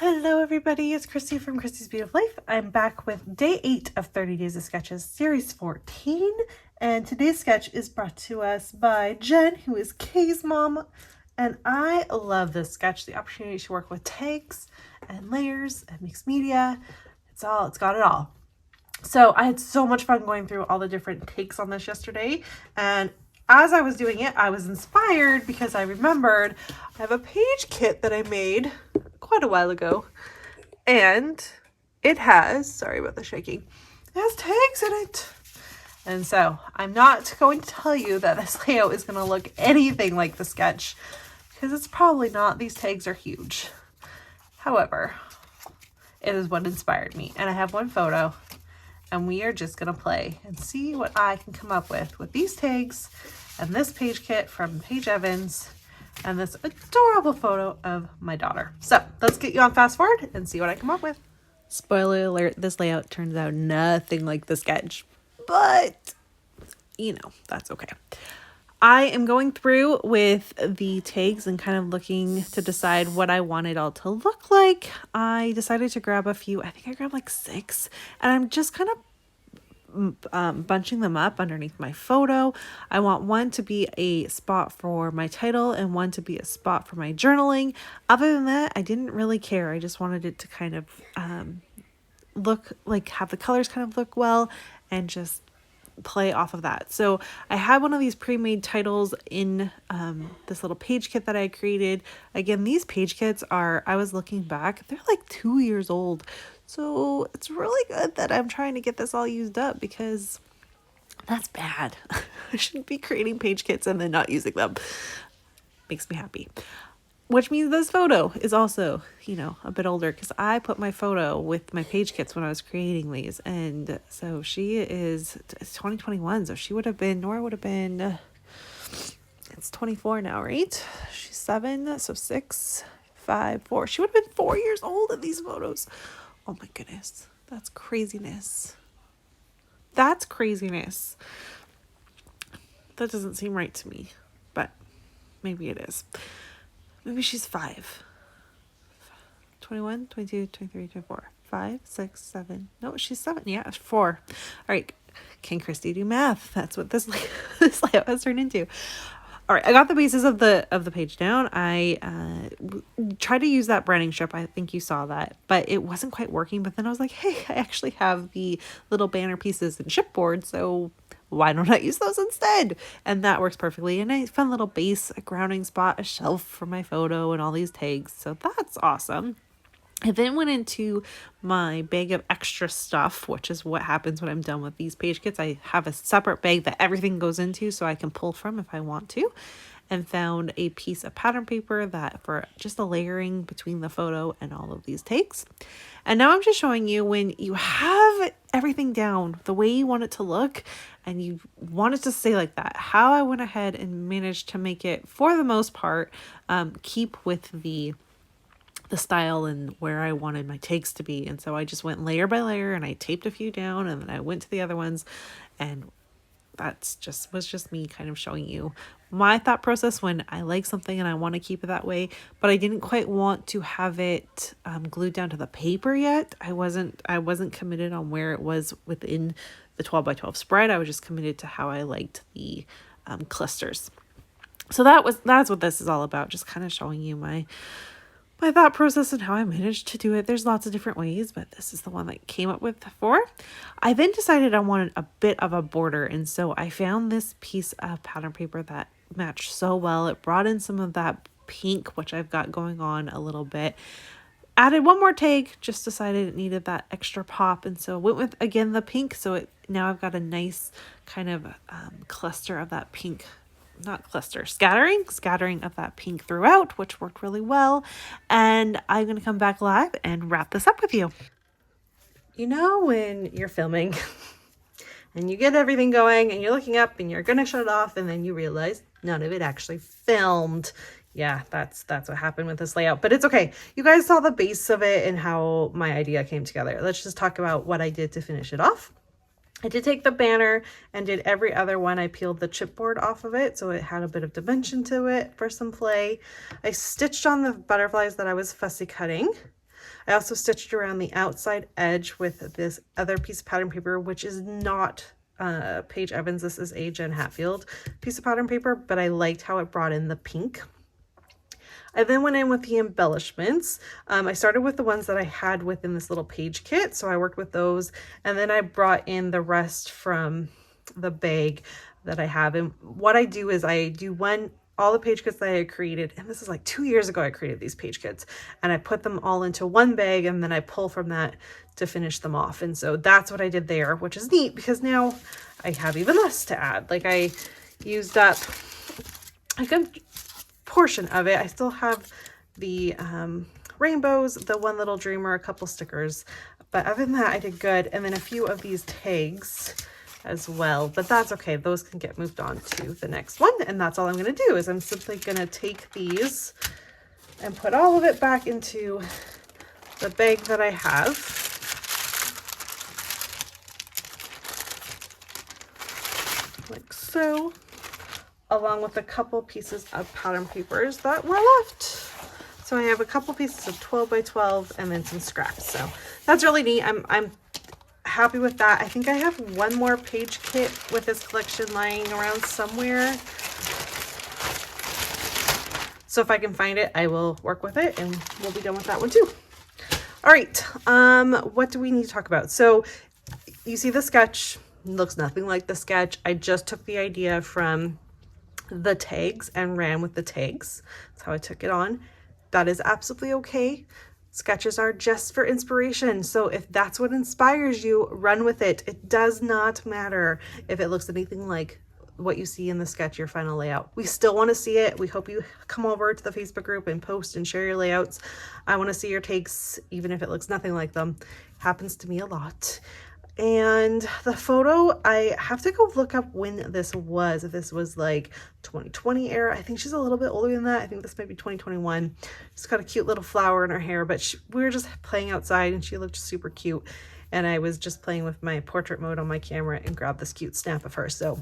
Hello everybody, it's Christy from Christy's Beautiful Life. I'm back with day 8 of 30 Days of Sketches, series 14. And today's sketch is brought to us by Jen, who is Kay's mom. And I love this sketch, the opportunity to work with tags and layers and mixed media. It's got it all. So I had so much fun going through all the different takes on this yesterday. And as I was doing it, I was inspired because I remembered I have a page kit that I made quite a while ago. And it has, sorry about the shaking, it has tags in it. And so I'm not going to tell you that this layout is going to look anything like the sketch because it's probably not. These tags are huge. However, it is what inspired me. And I have one photo. And we are just going to play and see what I can come up with these tags and this page kit from Paige Evans and this adorable photo of my daughter. So let's get you on fast forward and see what I come up with. Spoiler alert, this layout turns out nothing like the sketch, but you know, that's okay. I am going through with the tags and kind of looking to decide what I want it all to look like. I decided to grab a few. I think I grabbed like 6, and I'm just kind of bunching them up underneath my photo. I want one to be a spot for my title and one to be a spot for my journaling. Other than that, I didn't really care. I just wanted it to kind of look like, have the colors kind of look well and just play off of that. So I had one of these pre-made titles in this little page kit that I created. Again, these page kits are, I was looking back, they're like 2 years old. So it's really good that I'm trying to get this all used up because that's bad. I shouldn't be creating page kits and then not using them. Makes me happy. Which means this photo is also, you know, a bit older because I put my photo with my page kits when I was creating these. And so she is, it's 2021. So she would have been, Nora would have been, it's 24 now, right? She's 7. So 6, 5, 4. She would have been 4 years old in these photos. Oh my goodness. That's craziness. That's craziness. That doesn't seem right to me, but maybe it is. Maybe she's 5. 21, 22, 23, 24, 5, 6, 7. No, she's 7. Yeah, 4. All right. Can Christy do math? That's what this layout has turned into. All right. I got the bases of the page down. I tried to use that branding strip. I think you saw that, but it wasn't quite working. But then I was like, hey, I actually have the little banner pieces and chipboard. So why don't I use those instead? And that works perfectly. A nice fun little base, a grounding spot, a shelf for my photo and all these tags. So that's awesome. I then went into my bag of extra stuff, which is what happens when I'm done with these page kits. I have a separate bag that everything goes into so I can pull from if I want to, and found a piece of pattern paper that for just a layering between the photo and all of these takes. And now I'm just showing you when you have everything down the way you want it to look and you want it to stay like that, how I went ahead and managed to make it, for the most part, keep with the style and where I wanted my takes to be. And so I just went layer by layer and I taped a few down and then I went to the other ones, and was just me kind of showing you my thought process when I like something and I want to keep it that way, but I didn't quite want to have it glued down to the paper yet. I wasn't committed on where it was within the 12 by 12 spread. I was just committed to how I liked the clusters. So that's what this is all about. Just kind of showing you my thought process and how I managed to do it. There's lots of different ways, but this is the one that I came up with for. I then decided I wanted a bit of a border, and so I found this piece of pattern paper that matched so well. It brought in some of that pink, which I've got going on a little bit. Added one more tag, just decided it needed that extra pop, and so went with, again, the pink. So now I've got a nice kind of cluster of that pink. Not cluster, scattering of that pink throughout, which worked really well. And I'm going to come back live and wrap this up with you. You know, when you're filming and you get everything going and you're looking up and you're going to shut it off and then you realize none of it actually filmed. Yeah, that's what happened with this layout, but it's okay. You guys saw the base of it and how my idea came together. Let's just talk about what I did to finish it off. I did take the banner and did every other one. I peeled the chipboard off of it so it had a bit of dimension to it for some play. I stitched on the butterflies that I was fussy cutting. I also stitched around the outside edge with this other piece of pattern paper, which is not Paige Evans. This is a Jen Hatfield piece of pattern paper, but I liked how it brought in the pink. I then went in with the embellishments. I started with the ones that I had within this little page kit, so I worked with those, and then I brought in the rest from the bag that I have. And what I do is I do all the page kits that I had created, and this is like 2 years ago I created these page kits, and I put them all into one bag, and then I pull from that to finish them off. And so that's what I did there, which is neat because now I have even less to add. Like, I used up a good portion of it. I still have the rainbows, the one little dreamer, a couple stickers, but other than that I did good. And then a few of these tags as well, but that's okay. Those can get moved on to the next one. And that's all I'm going to do is I'm simply going to take these and put all of it back into the bag that I have. Like so, along with a couple pieces of pattern papers that were left. So I have a couple pieces of 12 by 12 and then some scraps. So that's really neat. I'm happy with that. I think I have one more page kit with this collection lying around somewhere. So if I can find it, I will work with it and we'll be done with that one too. All right, what do we need to talk about? So you see the sketch, looks nothing like the sketch. I just took the idea from the tags and ran with the tags. That's how I took it on. That is absolutely okay. Sketches are just for inspiration. So if that's what inspires you, run with it. It does not matter if it looks anything like what you see in the sketch, your final layout. We still want to see it. We hope you come over to the Facebook group and post and share your layouts. I want to see your takes, even if it looks nothing like them. Happens to me a lot. And the photo, I have to go look up when this was, if this was like 2020 era. I think she's a little bit older than that. I think this might be 2021. She's got a cute little flower in her hair, but we were just playing outside and she looked super cute. And I was just playing with my portrait mode on my camera and grabbed this cute snap of her. So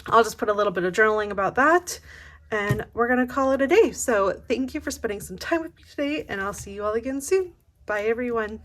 I'll just put a little bit of journaling about that and we're going to call it a day. So thank you for spending some time with me today, and I'll see you all again soon. Bye everyone.